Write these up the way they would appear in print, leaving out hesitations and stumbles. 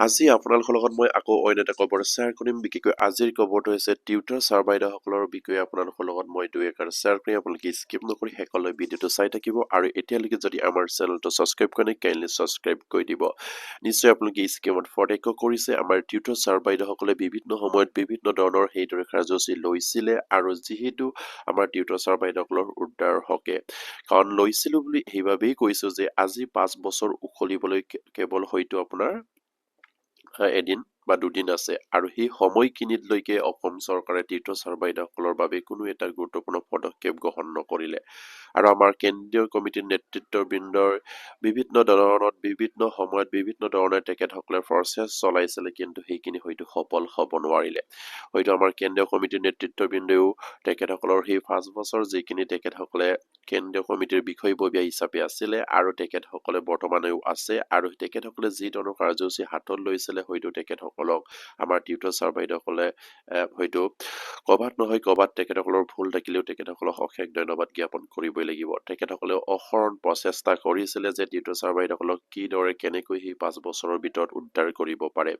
আজি আপোনালোকৰ লগত মই আকৌ অন্য এটা খবৰ শ্বেয়াৰ কৰিম বিশেষকৈ আজিৰ খবৰটো হৈছে টিউটৰ ছাৰ বাইদেউসকলৰ বিষয়ে আপোনালোকৰ লগত মই দুই এষাৰ শ্বেয়াৰ কৰিম আপোনালোকে স্কিপ নকৰি শেষলৈ ভিডিঅ'টো চাই থাকিব আৰু এতিয়ালৈকে যদি আমাৰ চেনেলটো ছাবস্ক্ৰাইব কৰা নাই কাইণ্ডলি ছাবস্ক্ৰাইব কৰি দিব নিশ্চয় আপোনালোকে স্কিমত ফৰটেক কৰিছে আমাৰ টিউটৰ ছাৰ বাইদেউসকলে বিভিন্ন সময়ত বিভিন্ন ধৰণৰ সেইদৰে কাৰ্যসূচী লৈছিলে আৰু যিহেতু আমাৰ টিউটৰ ছাৰ বাইদেউসকলৰ উদ্ধাৰ হকে কাৰণ লৈছিলো বুলি সেইবাবেই কৈছো যে আজি 5 বছৰ উখলিবলৈ কেৱল হয়তো আপোনাৰ এদিন বা দুদিন আছে আৰু সেই সময়খিনিলৈকে অসম চৰকাৰে তীৰ্থ ছাৰ বাইদেউসকলৰ বাবে কোনো এটা গুৰুত্বপূৰ্ণ পদক্ষেপ গ্ৰহণ নকৰিলে আৰু আমাৰ কেন্দ্ৰীয় কমিটিৰ নেতৃত্ববৃন্দৰ বিভিন্ন ধৰণত বিভিন্ন সময়ত বিভিন্ন ধৰণে তেখেতসকলে প্ৰচেছ চলাইছিলে কিন্তু সেইখিনি হয়তো সফল হ'ব নোৱাৰিলে হয়তো আমাৰ কেন্দ্ৰীয় কমিটিৰ নেতৃত্ববৃন্দেও তেখেতসকলৰ সেই 5 বছৰ যিখিনি তেখেতসকলে কেন্দ্ৰীয় কমিটিৰ বিষয়ববীয়া হিচাপে আছিলে আৰু তেখেতসকলে বৰ্তমানেও আছে আৰু তেখেতসকলে যি ধৰণৰ কাৰ্যসূচী হাতত লৈছিলে হয়তো তেখেতসকলক আমাৰ টিউটৰ ছাৰ বাইদেউসকলে হয়তো ক'বাত নহয় ক'বাত তেখেতসকলৰ ভুল থাকিলেও তেখেতসকলক অশেষ ধন্যবাদ জ্ঞাপন কৰিবই লাগিব তেখেতসকলে অহৰণ প্ৰচেষ্টা কৰিছিলে যে টিউটৰ ছাৰ বাইদেউসকলক কিদৰে কেনেকৈ সেই 5 বছৰৰ ভিতৰত উদ্ধাৰ কৰিব পাৰে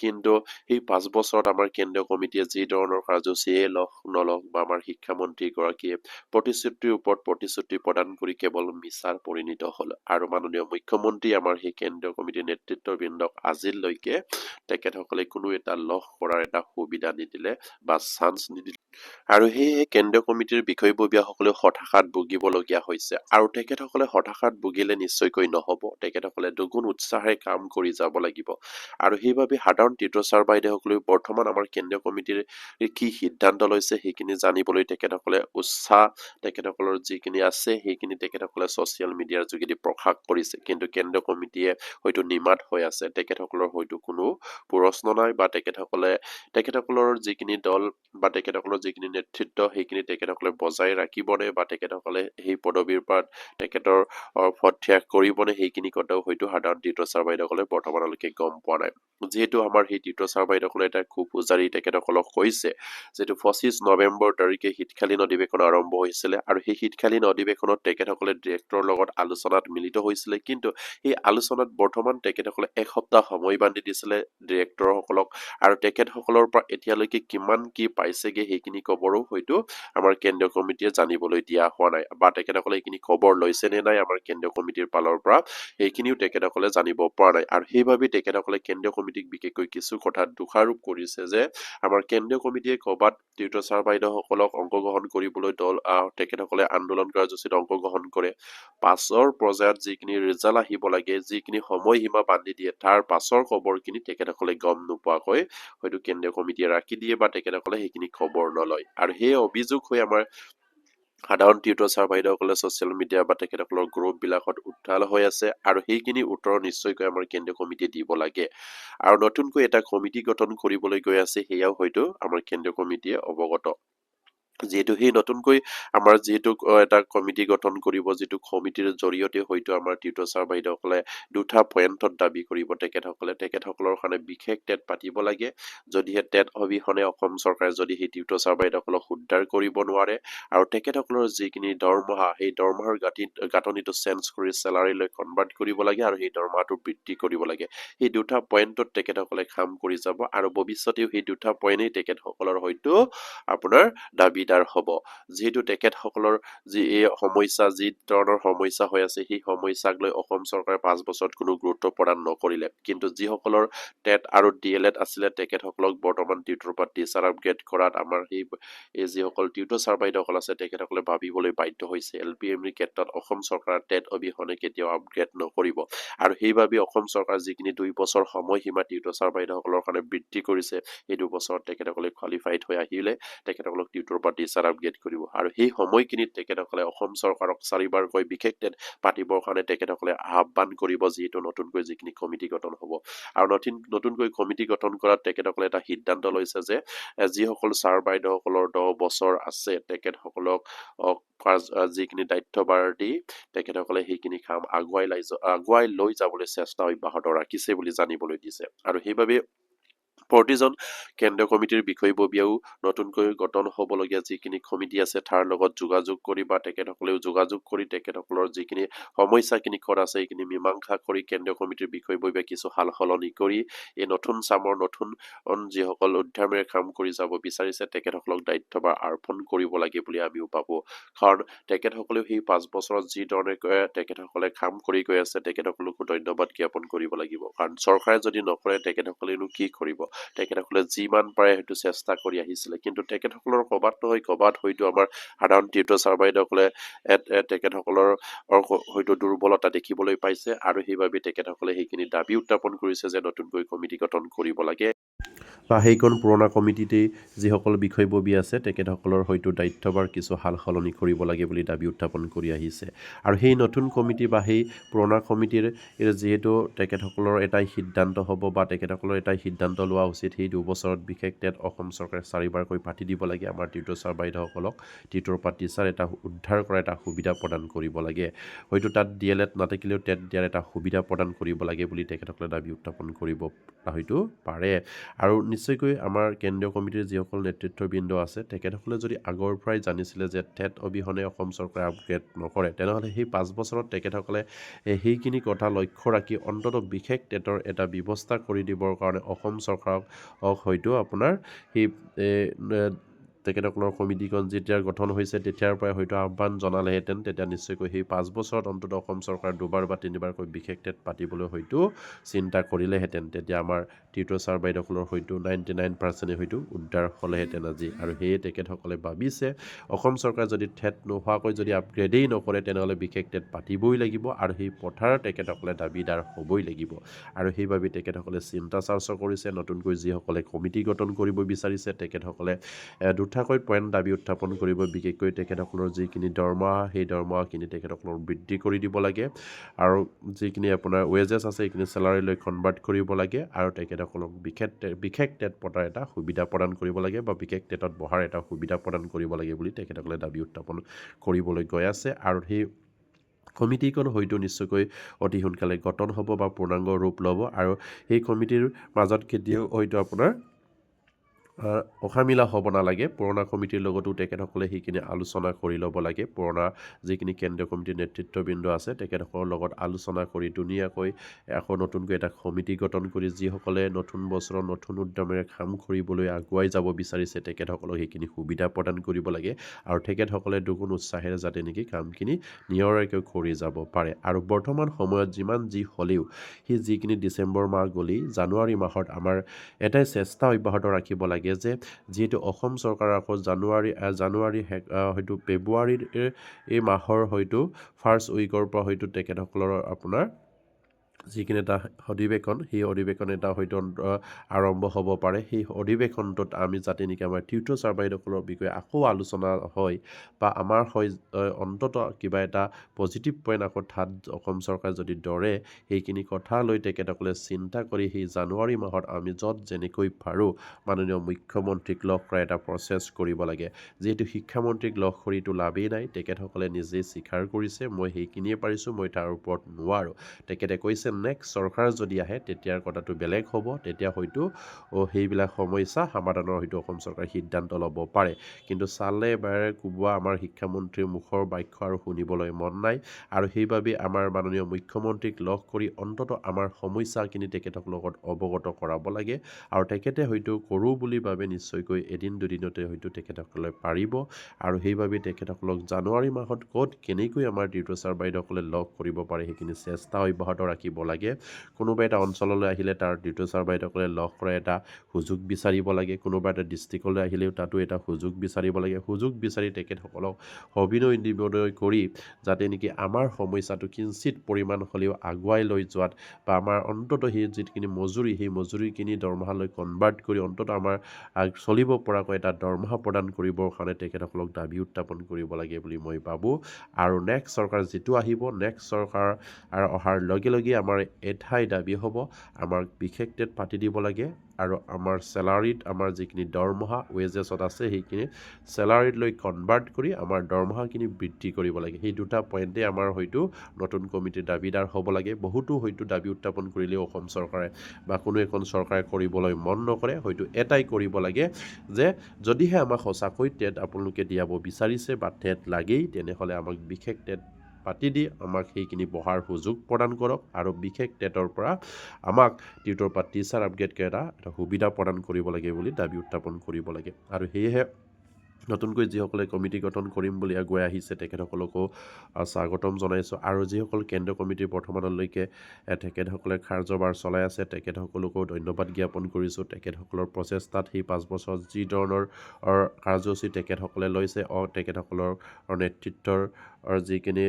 কিন্তু সেই 5 বছৰত আমাৰ কেন্দ্ৰীয় কমিটিয়ে যি ধৰণৰ কাৰ্যসূচীয়ে নলওক বা আমাৰ শিক্ষামন্ত্ৰী গৰাকীয়ে প্ৰতিশ্ৰুতিৰ ওপৰত প্ৰতিশ্ৰুতি প্ৰদান কৰি কেৱল মিছাৰ পৰিণত হল আৰু মাননীয় মুখ্যমন্ত্ৰী আমাৰ সেই কেন্দ্ৰীয় কমিটিৰ নেতৃত্ববৃন্দক আজিলৈকে তেখেতসকলে কোনো এটা লগ কৰাৰ এটা সুবিধা নিদিলে বা চান্স নিদিলে আৰু সেয়ে কেন্দ্ৰীয় কমিটিৰ বিষয়ববীয়াসকলে হতাশাত ভুগিবলগীয়া হৈছে আৰু তেখেতসকলে হতাশাত ভুগিলে নিশ্চয়কৈ নহব তেখেতসকলে দুগুণ উৎসাহেৰে কাম কৰি যাব লাগিব আৰু সেইবাবে সাধাৰণ টিউটৰ ছাৰ বাইদেউসকলেও বৰ্তমান আমাৰ কেন্দ্ৰীয় কমিটিৰ কি সিদ্ধান্ত লৈছে সেইখিনি জানিবলৈ তেখেতসকলে উৎসাহ তেখেতসকলৰ যিখিনি আছে সেইখিনি তেখেতসকলে ছচিয়েল মিডিয়াৰ যোগেদি প্ৰকাশ কৰিছে কিন্তু কেন্দ্ৰীয় কমিটিয়ে হয়তো নিমাত হৈ আছে তেখেতসকলৰ হয়তো কোনো প্ৰশ্ন নাই বা তেখেতসকলৰ যিখিনি দল বা তেখেতসকলৰ যিখিনি নেতৃত্ব সেইখিনি তেখেতসকলে বজাই ৰাখিবনে বা তেখেতসকলে সেই পদবীৰ পৰা তেখেতৰ প্ৰত্যাগ কৰিবনে সেইখিনি কথাও হয়তো সাধাৰণ টিউটৰ ছাৰ বাইদেউসকলে বৰ্তমানলৈকে গম পোৱা নাই যিহেতু আমাৰ সেই টিউটৰ ছাৰ বাইদেউসকলে এটা খুব উজাৰি তেখেতসকলক কৈছে যেটো 25 নৱেম্বৰ তাৰিখে শীতকালীন অধিৱেশন আৰম্ভ হৈছিলে আৰু সেই শীতকালীন অধিৱেশনত তেখেতসকলে ডিৰেক্টৰৰ লগত আলোচনাত মিলিত হৈছিলে কিন্তু এই আলোচনাত বৰ্তমান তেখেতসকলে এক সপ্তাহ সময় বান্ধি দিছিলে ডিৰেক্টৰসকলক আৰু তেখেতসকলৰ পৰা এতিয়ালৈকে কিমান কি পাইছেগে সেইখিনি খবৰো হয়তো আমাৰ কেন্দ্ৰীয় কমিটিয়ে জানিবলৈ দিয়া হোৱা নাই বা তেখেতসকলে এইখিনি খবৰ লৈছে নে নাই আমাৰ কেন্দ্ৰীয় কমিটিৰ ফালৰ পৰা এইখিনিও তেখেতসকলে জানিব পৰা নাই আৰু সেইবাবে তেখেতসকলে কেন্দ্ৰীয় কমিটিক বিশেষকৈ কিছু কথা দোষাৰোপ কৰিছে যে আমাৰ কেন্দ্ৰীয় কমিটিয়ে ক'বাত টিউটৰ ছাৰ বাইদেউসকলক অংশগ্ৰহণ কৰিবলৈ তেখেতসকলে আন্দোলন কাৰ্যসূচীত অংশগ্ৰহণ কৰে পাছৰ পৰ্যায়ত যিখিনি ৰিজাল্ট আহিব লাগে যিখিনি সময়সীমা বান্ধি দিয়ে তাৰ পাছৰ খবৰখিনি তেখেতসকলে গম নোপোৱাকৈ হয়তো কেন্দ্ৰীয় কমিটিয়ে ৰাখি দিয়ে বা তেখেতসকলে সেইখিনি খবৰ নলয় আৰু সেই অভিযোগ হৈ আমাৰ সাধাৰণ টিউটৰ ছাৰ বাইদেউসকলে ছচিয়েল মিডিয়া বা তেখেতসকলৰ গ্ৰুপ বিলাকত উত্তাল হৈ আছে আৰু সেইখিনি উত্তৰ নিশ্চয়কৈ আমাৰ কেন্দ্ৰীয় কমিটিয়ে দিব লাগে আৰু নতুনকৈ এটা কমিটি গঠন কৰিবলৈ গৈ আছে সেয়াও হয়তো আমাৰ কেন্দ্ৰীয় কমিটিয়ে অৱগত যেহেতু সেই নতুনকৈ আমাৰ যেহেতু এটা কমিটি গঠন কৰিব যেটো কমিটিৰ জৰিয়তে হয়তো আমাৰ টিউটৰ ছাৰ বাইদেউসকলে দুটা পইণ্টত দাবী কৰিব তেখেতসকলৰ কাৰণে বিশেষ টেট পাতিব লাগে যদিহে টেট অবিহনে অসম চৰকাৰে যদি সেই টিউটৰ ছাৰ বাইদেউসকলক উদ্ধাৰ কৰিব নোৱাৰে আৰু তেখেতসকলৰ যিখিনি দৰমহা সেই দৰমহাৰ গাঁথনিটো চেঞ্জ কৰি চেলাৰীলৈ কনভাৰ্ট কৰিব লাগে আৰু সেই দৰমহাটো বৃদ্ধি কৰিব লাগে সেই দুটা পইণ্টত তেখেতসকলে কাম কৰি যাব আৰু ভৱিষ্যতেও সেই দুটা পইণ্টেই তেখেতসকলৰ হয়তো আপোনাৰ দাবীদাৰ হ'ব যেহেতু তেখেতসকলৰ যি এই সমস্যা যি ধৰণৰ সমস্যা হৈ আছে সেই সমস্যাক লৈ অসম চৰকাৰে 5 বছৰত কোনো গুৰুত্ব প্ৰদান নকৰিলে কিন্তু যিসকলৰ টেট আৰু ডিএলএড আছিলে তেখেতসকলক বৰ্তমান টিউটৰ পৰা টিচাৰ আপগ্ৰেড কৰাত আমাৰ এই যিসকল টিউটৰ ছাৰ বাইদেউসকল আছে তেখেতসকলে ভাবিবলৈ বাধ্য হৈছে এলপিএমইৰ ক্ষেত্ৰত অসম চৰকাৰে টেট অবিহনে কেতিয়াও আপগ্ৰেড নকৰিব আৰু সেইবাবে অসম চৰকাৰ যিখিনি 2 বছৰ সময়সীমা টিউটৰ ছাৰ বাইদেউসকলৰ কাৰণে বৃদ্ধি কৰিছে এই 2 বছৰত তেখেতসকলে কোৱালিফাইড হৈ আহিলে তেখেতসকলক টিউটৰ পৰা টিচাৰ আপগ্ৰেড কৰিব আৰু সেই সময়খিনিত তেখেতসকলে অসম চৰকাৰক চাৰিবাৰকৈ বিশেষ টেট পাতিবৰ কাৰণে তেখেতসকলে আহ্বান কৰিব যিহেতু নতুনকৈ যিখিনি কমিটি গঠন হ'ব আৰু নতুনকৈ কমিটি গঠন কৰাত তেখেতসকলে এটা সিদ্ধান্ত লৈছে যে যিসকল ছাৰ বাইদেউসকলৰ 10 বছৰ আছে তেখেতসকলক যিখিনি দায়িত্বভাৰ দি তেখেতসকলে সেইখিনি কাম আগুৱাই লৈ যাবলৈ চেষ্টা অব্যাহত ৰাখিছে বুলি জানিবলৈ দিছে আৰু সেইবাবে প্ৰতিজন কেন্দ্ৰীয় কমিটিৰ বিষয়ববীয়াও নতুনকৈ গঠন হ'বলগীয়া যিখিনি সমিতি আছে তাৰ লগত যোগাযোগ কৰি বা তেখেতসকলেও যোগাযোগ কৰি তেখেতসকলৰ যিখিনি সমস্যাখিনি কৰা আছে এইখিনি মীমাংসা কৰি কেন্দ্ৰীয় কমিটিৰ বিষয়ববীয়া কিছু সাল সলনি কৰি এই নতুন চামৰ নতুন যিসকল উদ্যমেৰে কাম কৰি যাব বিচাৰিছে তেখেতসকলক দায়িত্বভাৰ অৰ্পণ কৰিব লাগে বুলি আমিও ভাবোঁ কাৰণ তেখেতসকলেও সেই 5 বছৰত যি ধৰণে তেখেতসকলে কাম কৰি গৈ আছে তেখেতসকলকো ধন্যবাদ জ্ঞাপন কৰিব লাগিব কাৰণ চৰকাৰে যদি নকৰে তেখেতসকলেনো কি কৰিব তেখেতসকলে যিমান পাৰে সেইটো চেষ্টা কৰি আহিছিলে কিন্তু তেখেতসকলৰ ক'বাত নহয় ক'বাত হয়তো আমাৰ সাধাৰণ টিউটৰ ছাৰ বাইদেউসকলে তেখেতসকলৰ হয়তো দুৰ্বলতা দেখিবলৈ পাইছে আৰু সেইবাবে তেখেতসকলে সেইখিনি দাবী উত্থাপন কৰিছে যে নতুনকৈ কমিটি গঠন কৰিব লাগে বা সেইখন পুৰণা কমিটিতেই যিসকল বিষয়ববী আছে তেখেতসকলৰ হয়তো দায়িত্বভাৰ কিছু সাল সলনি কৰিব লাগে বুলি দাবী উত্থাপন কৰি আহিছে আৰু সেই নতুন কমিটি বা সেই পুৰণা কমিটিৰ যিহেতু তেখেতসকলৰ এটাই সিদ্ধান্ত হ'ব বা তেখেতসকলৰ এটাই সিদ্ধান্ত লোৱা উচিত সেই 2 বছৰত বিশেষ টেট অসম চৰকাৰে 4বাৰকৈ পাতি দিব লাগে আমাৰ টিউটৰ ছাৰ বাইদেউসকলক টিউটৰ টিচাৰ এটা উদ্ধাৰ কৰা এটা সুবিধা প্ৰদান কৰিব লাগে হয়তো তাত DLED নাথাকিলেও টেট দিয়াৰ এটা সুবিধা প্ৰদান কৰিব লাগে বুলি তেখেতসকলে দাবী উত্থাপন কৰিব হয়তো পাৰে আৰু নিশ্চয়কৈ আমাৰ কেন্দ্ৰীয় কমিটিৰ যিসকল নেতৃত্ববৃন্দ আছে তেখেতসকলে যদি আগৰ পৰাই জানিছিলে যে টেট অবিহনে অসম চৰকাৰে আপগ্ৰেড নকৰে তেনেহ'লে সেই 5 বছৰত তেখেতসকলে সেইখিনি কথা লক্ষ্য ৰাখি অন্ততঃ বিশেষ টেটৰ এটা ব্যৱস্থা কৰি দিবৰ কাৰণে অসম চৰকাৰক হয়তো আপোনাৰ সেই তেখেতসকলৰ কমিটিখন যেতিয়া গঠন হৈছে তেতিয়াৰ পৰাই হয়তো আহ্বান জনালেহেঁতেন তেতিয়া নিশ্চয়কৈ সেই 5 বছৰত অন্ততঃ অসম চৰকাৰ 2বাৰ বা 3বাৰকৈ বিশেষ টেট পাতিবলৈ হয়তো চিন্তা কৰিলেহেঁতেন তেতিয়া আমাৰ টিউটৰ ছাৰ বাইদেউসকলৰ হয়তো 99% হয়তো উদ্ধাৰ হ'লেহেঁতেন আজি আৰু সেয়ে তেখেতসকলে ভাবিছে অসম চৰকাৰ যদি টেট নোহোৱাকৈ যদি আপগ্ৰেডেই নকৰে তেনেহ'লে বিশেষ টেট পাতিবই লাগিব আৰু সেই পথাৰ তেখেতসকলে দাবীদাৰ হ'বই লাগিব আৰু সেইবাবে তেখেতসকলে চিন্তা চৰ্চা কৰিছে নতুনকৈ যিসকলে কমিটি গঠন কৰিব বিচাৰিছে তেখেতসকলে দুটাকৈ পইণ্ট দাবী উত্থাপন কৰিব বিশেষকৈ তেখেতসকলৰ যিখিনি দৰমহা সেই দৰমহাখিনি তেখেতসকলৰ বৃদ্ধি কৰি দিব লাগে আৰু যিখিনি আপোনাৰ ৱেজেছ আছে সেইখিনি চেলাৰীলৈ কনভাৰ্ট কৰিব লাগে আৰু তেখেতসকলক বিশেষ টেট পতাৰ এটা সুবিধা প্ৰদান কৰিব লাগে বা বিশেষ টেটত বহাৰ এটা সুবিধা প্ৰদান কৰিব লাগে বুলি তেখেতসকলে দাবী উত্থাপন কৰিবলৈ গৈ আছে আৰু সেই কমিটিখন হয়তো নিশ্চয়কৈ অতি সোনকালে গঠন হ'ব বা পূৰ্ণাংগ ৰূপ ল'ব আৰু সেই কমিটিৰ মাজত কেতিয়াও হয়তো আপোনাৰ অসামিলা হ'ব নালাগে পুৰণা কমিটিৰ লগতো তেখেতসকলে সেইখিনি আলোচনা কৰি ল'ব লাগে পুৰণা যিখিনি কেন্দ্ৰীয় কমিটিৰ নেতৃত্ববৃন্দ আছে তেখেতসকলৰ লগত আলোচনা কৰি ধুনীয়াকৈ আকৌ নতুনকৈ এটা কমিটি গঠন কৰি যিসকলে নতুন বছৰৰ নতুন উদ্যমেৰে কাম কৰিবলৈ আগুৱাই যাব বিচাৰিছে তেখেতসকলক সেইখিনি সুবিধা প্ৰদান কৰিব লাগে আৰু তেখেতসকলে দুগুণ উৎসাহেৰে যাতে নেকি কামখিনি নিয়ৰাকৈ কৰি যাব পাৰে আৰু বৰ্তমান সময়ত যিমান যি হ'লেও সেই যিখিনি ডিচেম্বৰ মাহ গ'লেই জানুৱাৰী মাহত আমাৰ এটাই চেষ্টা অব্যাহত ৰাখিব লাগে যে যিহেতু অসম চৰকাৰৰ আকৌ জানুৱাৰী হয়তো ফেব্ৰুৱাৰীৰ এই মাহৰ হয়তো ফাৰ্ষ্ট উইকৰ পৰা হয়তো তেখেতসকলৰ আপোনাৰ যিখিনি এটা অধিৱেশন সেই অধিৱেশন এটা হয়তো আৰম্ভ হ'ব পাৰে সেই অধিৱেশনটোত আমি যাতে নেকি আমাৰ টিউটৰ ছাৰ বাইদেউসকলৰ বিষয়ে আকৌ আলোচনা হয় বা আমাৰ হয় অন্ততঃ কিবা এটা পজিটিভ পইণ্ট আকৌ ঠাত অসম চৰকাৰ যদি ধৰে সেইখিনি কথা লৈ তেখেতসকলে চিন্তা কৰি সেই জানুৱাৰী মাহত আমি য'ত যেনেকৈ পাৰোঁ মাননীয় মুখ্যমন্ত্ৰীক লগ কৰা এটা প্ৰচেছ কৰিব লাগে যিহেতু শিক্ষামন্ত্ৰীক লগ কৰিতো লাভেই নাই তেখেতসকলে নিজেই স্বীকাৰ কৰিছে মই সেইখিনিয়ে পাৰিছোঁ মই তাৰ ওপৰত নোৱাৰোঁ তেখেতে কৈছে নেক্সট চৰকাৰ যদি আহে তেতিয়াৰ কথাটো বেলেগ হ'ব তেতিয়া হয়তো সেইবিলাক সমস্যা সমাধানৰ হয়তো অসম চৰকাৰে সিদ্ধান্ত ল'ব পাৰে কিন্তু চালে বাৰে কোবোৱা আমাৰ শিক্ষামন্ত্ৰীৰ মুখৰ বাক্য আৰু শুনিবলৈ মন নাই আৰু সেইবাবে আমাৰ মাননীয় মুখ্যমন্ত্ৰীক লগ কৰি অন্ততঃ আমাৰ সমস্যাখিনি তেখেতক লগত অৱগত কৰাব লাগে আৰু তেখেতে হয়তো কৰোঁ বুলি ভাবে নিশ্চয়কৈ এদিন দুদিনতে হয়তো তেখেতসকলে পাৰিব আৰু সেইবাবে তেখেতসকলক জানুৱাৰী মাহত ক'ত কেনেকৈ আমাৰ টিউটৰ ছাৰ বাইদেউসকলে লগ কৰিব পাৰে সেইখিনি চেষ্টা অব্যাহত ৰাখিব লাগে কোনোবা এটা অঞ্চললৈ আহিলে তাৰ টিউটৰ ছাৰ বাইদেউসকলে লগ কৰা এটা সুযোগ বিচাৰিব লাগে কোনোবা এটা ডিষ্ট্ৰিক্টলৈ আহিলেও তাতো এটা সুযোগ বিচাৰিব লাগে সুযোগ বিচাৰি তেখেতসকলক অভিনয় নিবেদন কৰি যাতে নেকি আমাৰ সমস্যাটো কিঞ্চিত পৰিমাণ হ'লেও আগুৱাই লৈ যোৱাত বা আমাৰ অন্ততঃ সেই যিখিনি মজুৰি সেই মজুৰিখিনি দৰমহালৈ কনভাৰ্ট কৰি অন্ততঃ আমাৰ চলিব পৰাকৈ এটা দৰমহা প্ৰদান কৰিবৰ কাৰণে তেখেতসকলক দাবী উত্থাপন কৰিব লাগে বুলি মই ভাবোঁ আৰু নেক্সট চৰকাৰ যিটো আহিব নেক্সট চৰকাৰ অহাৰ লগে লগে আমাৰ এঠাই দাবী হ'ব আমাক বিশেষ টেট পাতি দিব লাগে আৰু আমাৰ চেলাৰীত আমাৰ যিখিনি দৰমহা ৱেজেছত আছে সেইখিনি চেলাৰীত লৈ কনভাৰ্ট কৰি আমাৰ দৰমহাখিনি বৃদ্ধি কৰিব লাগে সেই দুটা পইণ্টে আমাৰ হয়তো নতুন কমিটিৰ দাবীদাৰ হ'ব লাগে বহুতো হয়তো দাবী উত্থাপন কৰিলেও অসম চৰকাৰে বা কোনো এখন চৰকাৰে কৰিবলৈ মন নকৰে হয়তো এটাই কৰিব লাগে যে যদিহে আমাক সঁচাকৈ টেট আপোনালোকে দিয়াব বিচাৰিছে বা টেট লাগেই তেনেহ'লে আমাক বিশেষ টেট পাতি দি আমাক সেইখিনি পঢ়াৰ সুযোগ প্ৰদান কৰক আৰু বিশেষ টেটৰ পৰা আমাক টিউটৰ পৰা টিচাৰ আপগ্ৰেড কৰা এটা সুবিধা প্ৰদান কৰিব লাগে বুলি দাবী উত্থাপন কৰিব লাগে আৰু সেয়েহে নতুনকৈ যিসকলে কমিটি গঠন কৰিম বুলি আগুৱাই আহিছে তেখেতসকলকো স্বাগতম জনাইছোঁ আৰু যিসকল কেন্দ্ৰীয় কমিটিৰ বৰ্তমানলৈকে তেখেতসকলে কাৰ্যভাৰ চলাই আছে তেখেতসকলকো ধন্যবাদ জ্ঞাপন কৰিছোঁ তেখেতসকলৰ প্ৰচেষ্টাত সেই 5 বছৰ যি ধৰণৰ কাৰ্যসূচী তেখেতসকলে লৈছে তেখেতসকলৰ নেতৃত্বৰ যিখিনি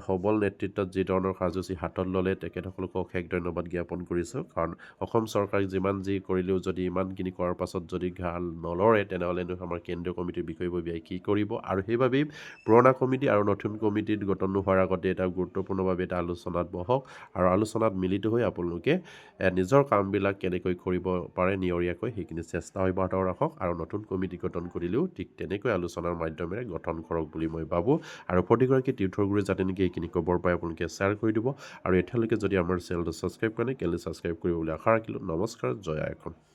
সবল নেতৃত্বত যি ধৰণৰ কাৰ্যসূচী হাতত ল'লে তেখেতসকলকো অশেষ ধন্যবাদ জ্ঞাপন কৰিছোঁ কাৰণ অসম চৰকাৰক যিমান যি কৰিলেও যদি ইমানখিনি কৰাৰ পাছত যদি গাল নলৰে তেনেহ'লেনো আমাৰ কেন্দ্ৰীয় কমিটিৰ বিষয়ববীয়াই কি কৰিব আৰু সেইবাবেই পুৰণা কমিটি আৰু নতুন কমিটিত গঠন নোহোৱাৰ আগতে এটা গুৰুত্বপূৰ্ণভাৱে এটা আলোচনাত বহক আৰু আলোচনাত মিলিত হৈ আপোনালোকে নিজৰ কামবিলাক কেনেকৈ কৰিব পাৰে নিয়ৰীয়াকৈ সেইখিনি চেষ্টা অব্যাহত ৰাখক আৰু নতুন কমিটি গঠন কৰিলেও ঠিক তেনেকৈ আলোচনাৰ মাধ্যমেৰে গঠন কৰক বুলি মই ভাবোঁ আৰু প্ৰতিগৰাকী তীৰ্থগুৰুৱে যাতে নেকি এইখিনি খবৰ পাই আপোনালোকে শ্বেয়াৰ কৰি দিব আৰু এতিয়ালৈকে যদি আমাৰ চেনেলটো ছাবস্ক্ৰাইব কৰে কেলৈ ছাবস্ক্ৰাইব কৰিব বুলি আশা ৰাখিলোঁ নমস্কাৰ জয় আইকন